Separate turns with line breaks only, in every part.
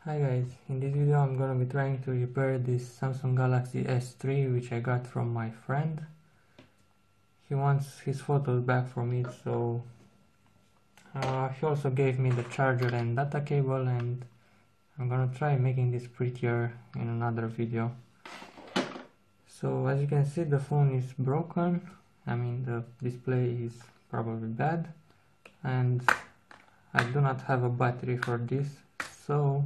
Hi guys, in this video I'm gonna be trying to repair this Samsung Galaxy S3 which I got from my friend. He wants his photos back from it, so he also gave me the charger and data cable, and I'm gonna try making this prettier in another video. So as you can see, the phone is broken. I mean, the display is probably bad, and I do not have a battery for this, so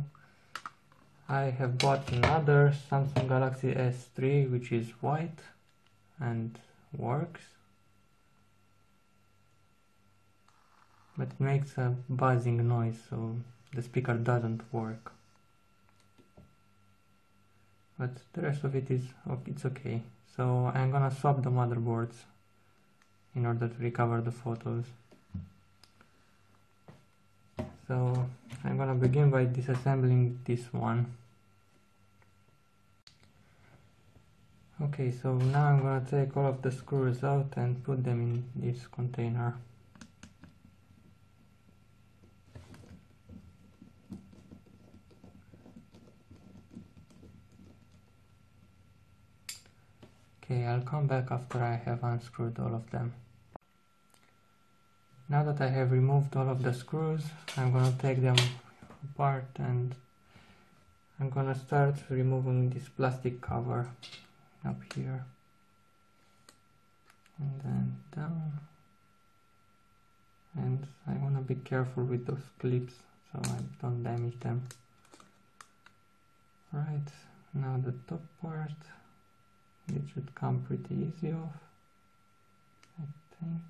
I have bought another Samsung Galaxy S3 which is white and works, but it makes a buzzing noise, so the speaker doesn't work. But the rest of it is it's okay. So I'm gonna swap the motherboards in order to recover the photos. So I'm gonna begin by disassembling this one. Okay, so now I'm gonna take all of the screws out and put them in this container. Okay, I'll come back after I have unscrewed all of them. Now that I have removed all of the screws, I'm gonna take them apart and I'm gonna start removing this plastic cover up here and then down, and I wanna be careful with those clips so I don't damage them. Right, now the top part, it should come pretty easy off, I think.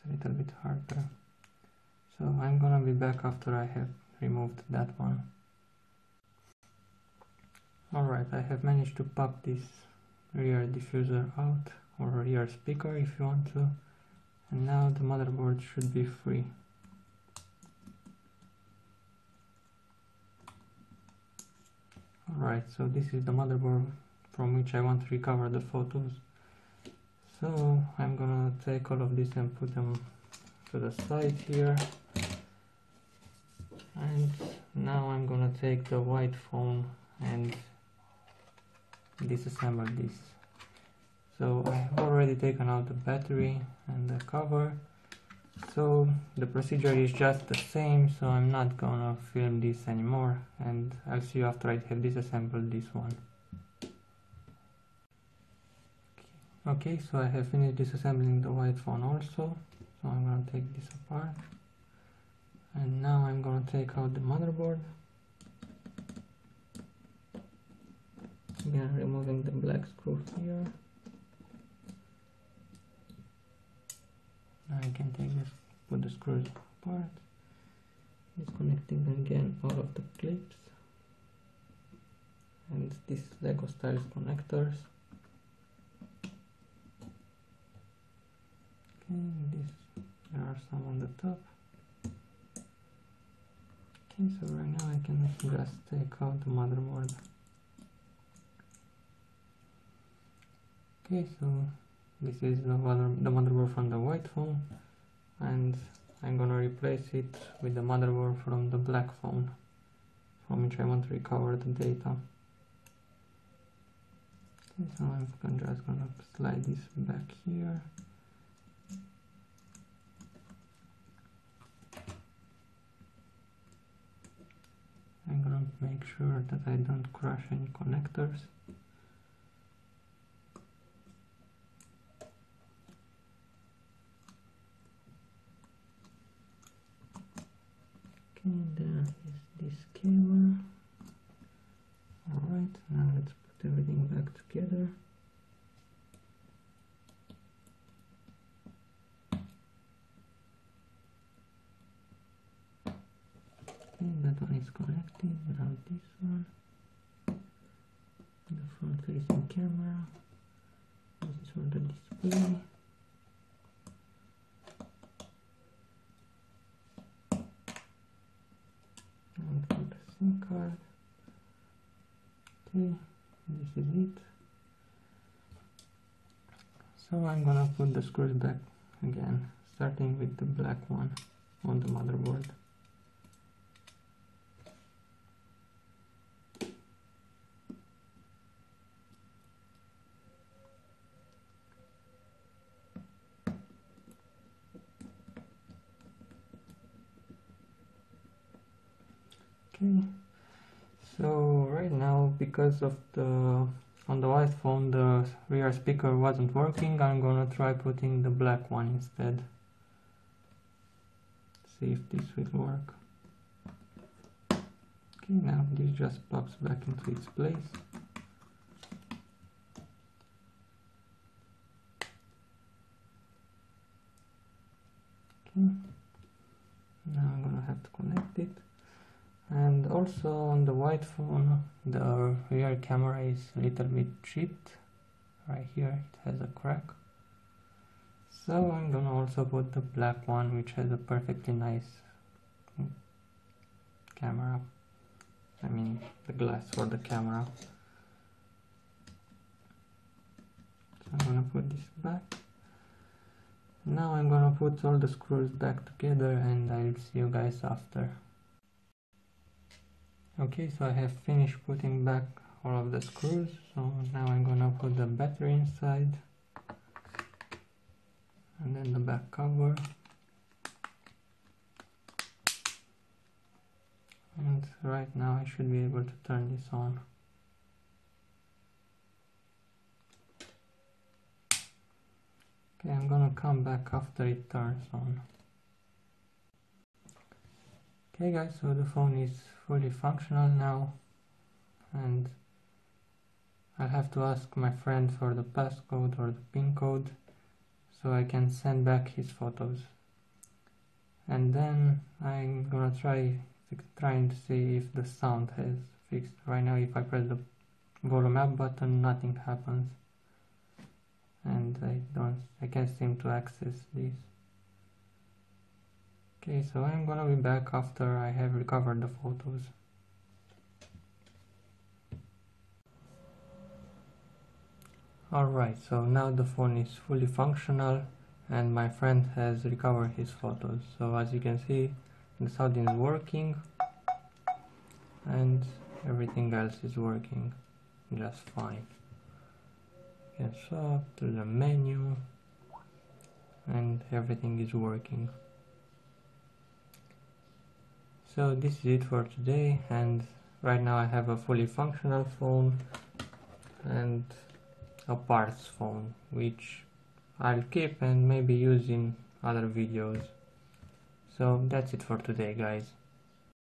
A little bit harder, so I'm gonna be back after I have removed that one. Alright, I have managed to pop this rear diffuser out, or rear speaker if you want to, and now the motherboard should be free. Alright, so this is the motherboard from which I want to recover the photos. So I'm gonna take all of this and put them to the side here, and now I'm gonna take the white phone and disassemble this. So I've already taken out the battery and the cover, so the procedure is just the same, so I'm not gonna film this anymore, and I'll see you after I have disassembled this one. Okay, so I have finished disassembling the white phone also, so I'm gonna take this apart, and now I'm gonna take out the motherboard. Again, removing the black screw here. Now I can take this, put the screws apart, disconnecting again all of the clips and these Lego style connectors. Okay, there are some on the top. Okay, so right now I can just take out the motherboard. Okay, so this is the motherboard from the white phone, and I'm gonna replace it with the motherboard from the black phone, from which I want to recover the data. Okay, so I'm just gonna slide this back here. I'm gonna make sure that I don't crush any connectors. Okay, there is this cable. Alright, now let's put everything back together. Okay, that one is connected. Now this one, the front facing camera, this is for the display. And for the SIM card. Okay, this is it. So I'm gonna put the screws back again, starting with the black one on the motherboard. Okay, so right now, because of on the white phone the rear speaker wasn't working, I'm gonna try putting the black one instead. See if this will work. Okay, now this just pops back into its place. Okay, now I'm gonna have to connect it. And also on the white phone the rear camera is a little bit chipped. Right here it has a crack. So I'm gonna also put the black one, which has a perfectly nice camera. I mean the glass for the camera. So I'm gonna put this back. Now I'm gonna put all the screws back together and I'll see you guys after. Okay, so I have finished putting back all of the screws, so now I'm gonna put the battery inside and then the back cover, and right now I should be able to turn this on. Okay, I'm gonna come back after it turns on. Okay guys, so the phone is fully functional now, and I'll have to ask my friend for the passcode or the PIN code so I can send back his photos. And then I'm gonna trying to see if the sound has fixed. Right now if I press the volume up button, nothing happens. And I can't seem to access this. Okay, so I'm gonna be back after I have recovered the photos. Alright, so now the phone is fully functional and my friend has recovered his photos. So as you can see, the sound is working and everything else is working just fine. You can swap to the menu and everything is working. So this is it for today, and right now I have a fully functional phone and a parts phone, which I'll keep and maybe use in other videos. So that's it for today, guys.